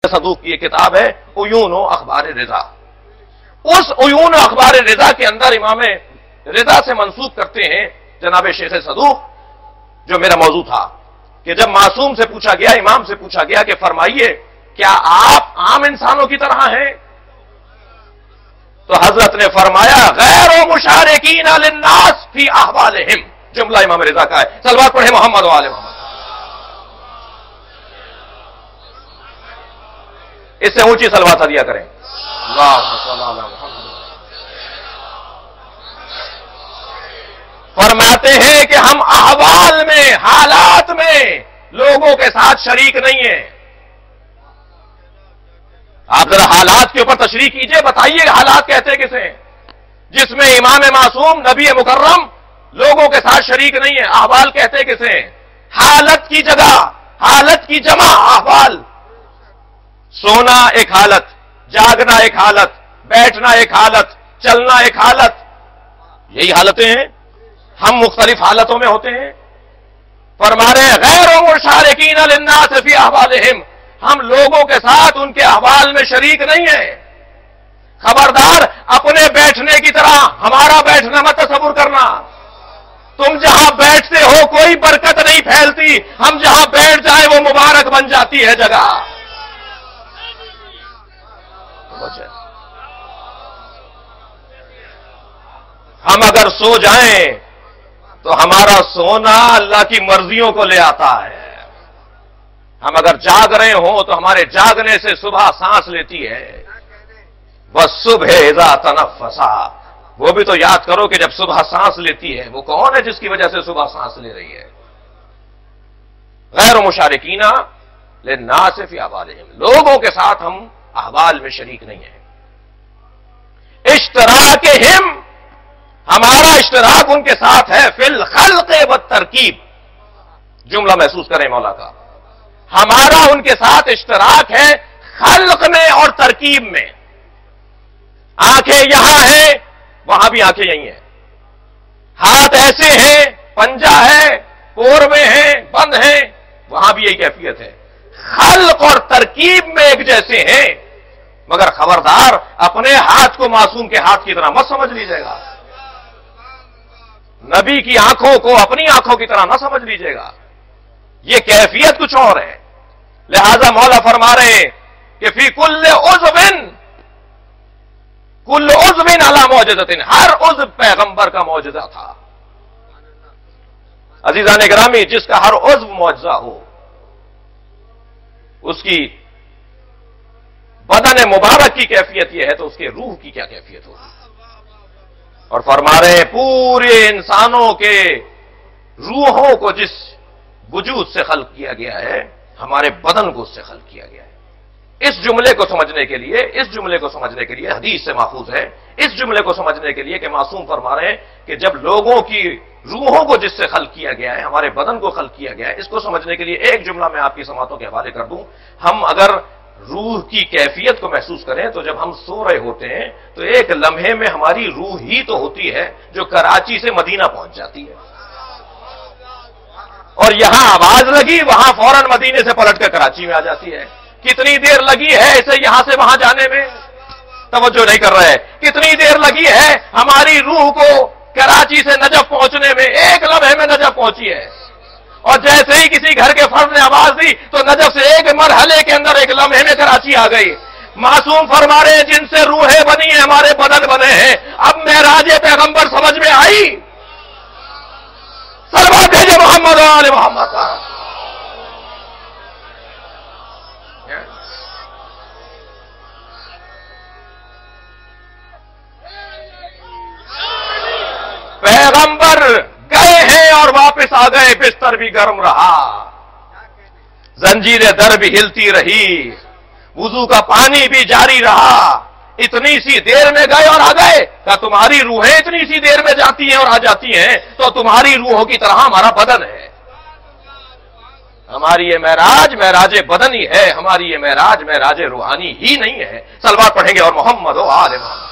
صدوق کی کتاب ہے عیون و اخبار رضا. اس عیون و اخبار رضا کے اندر امام رضا سے منسوب کرتے ہیں جناب شیخ صدوق، جو میرا موضوع تھا، کہ جب معصوم سے پوچھا گیا، امام سے پوچھا گیا کہ فرمائیے کیا آپ عام انسانوں کی طرح ہیں؟ تو حضرت نے فرمایا غیر مشارکین للناس فی احوالہم. جملہ امام رضا کا ہے. صلوات پڑھیں محمد و آل محمد. اس سے اونچی صلوات دیا کریں. اللہم صل علی محمد. فرماتے ہیں کہ ہم احوال میں، حالات میں لوگوں کے ساتھ شریک نہیں ہیں. آپ ذرا حالات کے اوپر تشریح کیجئے، بتائیے حالات کہتے کسے ہیں جس میں امام معصوم نبی مکرم لوگوں کے ساتھ شریک نہیں ہے. احوال کہتے کسے ہیں؟ حالت کی جگہ، حالت کی جمع احوال. سونا ایک حالت، جاگنا ایک حالت، بیٹھنا ایک حالت، چلنا ایک حالت. یہی حالتیں ہیں. ہم مختلف حالتوں میں ہوتے ہیں. فرما رہے ہیں غیر مشارکین للناس فی احوالہم، ہم لوگوں کے ساتھ ان کے احوال میں شریک نہیں ہیں. خبردار اپنے بیٹھنے کی طرح ہمارا بیٹھنا مت تصور کرنا. تم جہاں بیٹھتے ہو کوئی برکت نہیں پھیلتی، ہم جہاں بیٹھ جائیں وہ مبارک بن جاتی ہے جگہ. ہم اگر سو جائیں تو ہمارا سونا اللہ کی مرضیوں کو لے آتا ہے. ہم اگر جاگ رہے ہوں تو ہمارے جاگنے سے صبح سانس لیتی ہے. بس صبح اذا تنفسا، وہ بھی تو یاد کرو کہ جب صبح سانس لیتی ہے وہ کون ہے جس کی وجہ سے صبح سانس لے رہی ہے؟ غیر مشارکین للناس فی احوالہم، لوگوں کے ساتھ ہم احوال میں شریک نہیں ہیں. اشتراکہم، ہمارا اشتراک ان کے ساتھ ہے فی الخلق والترکیب. جملہ محسوس کریں مولا کا. ہمارا ان کے ساتھ اشتراک ہے خلق میں اور ترکیب میں. آنکھیں یہاں ہیں، وہاں بھی آنکھیں یہی ہیں. ہاتھ ایسے ہیں، پنجہ ہے، پوروے ہیں، بند ہیں، وہاں بھی یہی کیفیت ہے. خلق اور ترکیب میں ایک جیسے ہیں، مگر خبردار اپنے ہاتھ کو معصوم کے ہاتھ کی طرح مت سمجھ لیجیے گا. نبی کی آنکھوں کو اپنی آنکھوں کی طرح نہ سمجھ لیجیے گا. یہ کیفیت کچھ اور ہے. لہذا مولا فرما رہے ہیں کہ فی کل عضو، کل عضو علی معجزۃ، ہر عضو پیغمبر کا معجزہ تھا. عزیزان گرامی، جس کا ہر عضو معجزہ ہو، اس کی بدن مبارک کی کیفیت یہ ہے تو اس کے روح کی کیا کیفیت ہوگی؟ اور فرما رہے ہیں پورے انسانوں کے روحوں کو جس وجود سے خلق کیا گیا ہے، ہمارے بدن کو اس سے خلق کیا گیا ہے. اس جملے کو سمجھنے کے لیے حدیث سے ماخوذ ہے. اس جملے کو سمجھنے کے لیے کہ معصوم فرما رہے ہیں کہ جب لوگوں کی روحوں کو جس سے خلق کیا گیا ہے، ہمارے بدن کو خلق کیا گیا ہے، اس کو سمجھنے کے لیے ایک جملہ میں آپ کی سماعتوں کے حوالے کر دوں. ہم اگر روح کی کیفیت کو محسوس کریں تو جب ہم سو رہے ہوتے ہیں تو ایک لمحے میں ہماری روح ہی تو ہوتی ہے جو کراچی سے مدینہ پہنچ جاتی ہے، اور یہاں آواز لگی وہاں فوراً مدینے سے پلٹ کر کراچی میں آ جاتی ہے. کتنی دیر لگی ہے اسے یہاں سے وہاں جانے میں؟ توجہ نہیں کر رہے. کتنی دیر لگی ہے ہماری روح کو کراچی سے نجف پہنچنے میں؟ ایک لمحے میں نجف پہنچی ہے. اور جیسے ہی کسی گھر کے فرد نے آواز دی تو نجف سے ایک مرحلے کے اندر ایک لمحے میں کراچی آ گئی. معصوم فرما رہے ہیں جن سے روحیں بنی ہیں ہمارے بدن بنے ہیں. اب معراج پیغمبر سمجھ میں آئی؟ صلوات بھیجے محمد و آل محمد. پیغمبر گئے ہیں اور واپس آ گئے، بستر بھی گرم رہا، زنجیر در بھی ہلتی رہی، وضو کا پانی بھی جاری رہا. اتنی سی دیر میں گئے اور آ گئے. کیا تمہاری روحیں اتنی سی دیر میں جاتی ہیں اور آ جاتی ہیں تو تمہاری روحوں کی طرح ہمارا بدن ہے. ہماری یہ معراج بدن ہی ہے، ہماری یہ معراج روحانی ہی نہیں ہے. صلوات پڑھیں گے اور محمد و آل محمد.